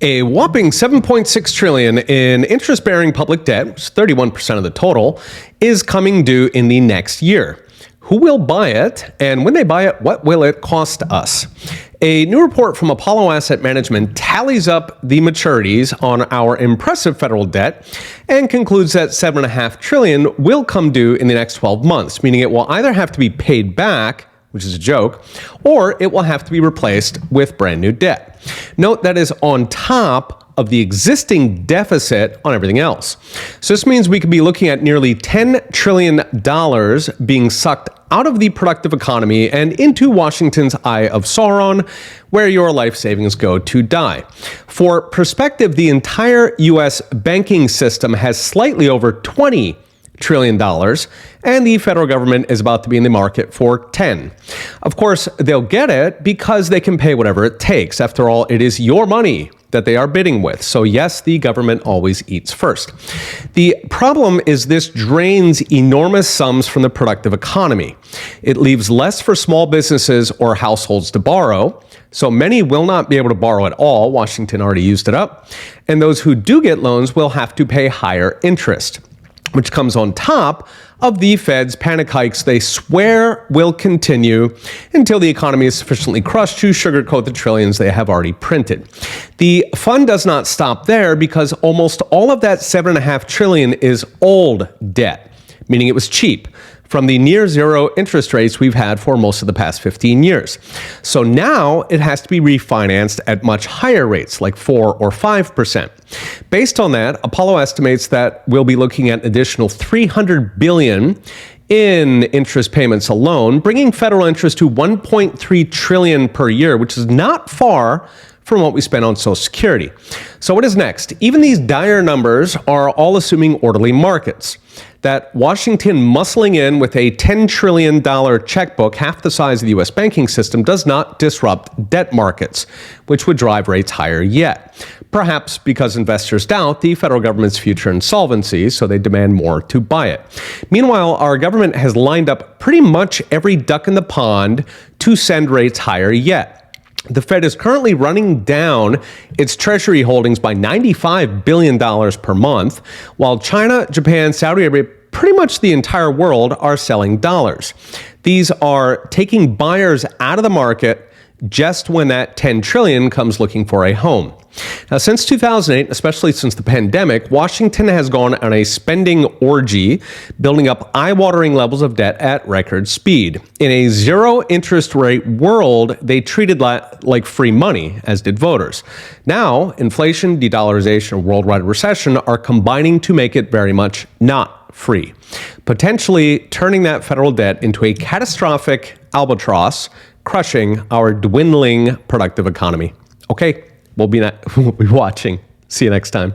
A whopping $7.6 trillion in interest-bearing public debt, which is 31% of the total, is coming due in the next year. Who will buy it? And when they buy it, what will it cost us? A new report from Apollo Asset Management tallies up the maturities on our impressive federal debt and concludes that $7.5 trillion will come due in the next 12 months, meaning it will either have to be paid back, which is a joke, or it will have to be replaced with brand new debt. Note that is on top of the existing deficit on everything else. So this means we could be looking at nearly $10 trillion being sucked out of the productive economy and into Washington's Eye of Sauron, where your life savings go to die. For perspective, the entire U.S. banking system has slightly over $20 trillion, and the federal government is about to be in the market for 10. Of course, they'll get it because they can pay whatever it takes. After all, it is your money that they are bidding with. So yes, the government always eats first. The problem is this drains enormous sums from the productive economy. It leaves less for small businesses or households to borrow. So many will not be able to borrow at all. Washington already used it up. And those who do get loans will have to pay higher interest, which comes on top of the Fed's panic hikes they swear will continue until the economy is sufficiently crushed to sugarcoat the trillions they have already printed. The fun does not stop there because almost all of that $7.5 trillion is old debt, meaning it was cheap from the near zero interest rates we've had for most of the past 15 years. So now it has to be refinanced at much higher rates, like 4 or 5%. Based on that, Apollo estimates that we'll be looking at an additional $300 billion in interest payments alone, bringing federal interest to $1.3 trillion per year, which is not far from what we spend on Social Security. So what is next? Even these dire numbers are all assuming orderly markets. That Washington muscling in with a $10 trillion checkbook, half the size of the U.S. banking system, does not disrupt debt markets, which would drive rates higher yet. Perhaps because investors doubt the federal government's future insolvency, so they demand more to buy it. Meanwhile, our government has lined up pretty much every duck in the pond to send rates higher yet. The Fed is currently running down its treasury holdings by $95 billion per month, while China, Japan, Saudi Arabia, pretty much the entire world are selling dollars. These are taking buyers out of the market just when that $10 trillion comes looking for a home. Now, since 2008, especially since the pandemic, Washington has gone on a spending orgy, building up eye-watering levels of debt at record speed. In a zero interest rate world, they treated like free money, as did voters. Now, inflation, de-dollarization, and worldwide recession are combining to make it very much not free, potentially turning that federal debt into a catastrophic albatross, crushing our dwindling productive economy. Okay, we'll be watching. See you next time.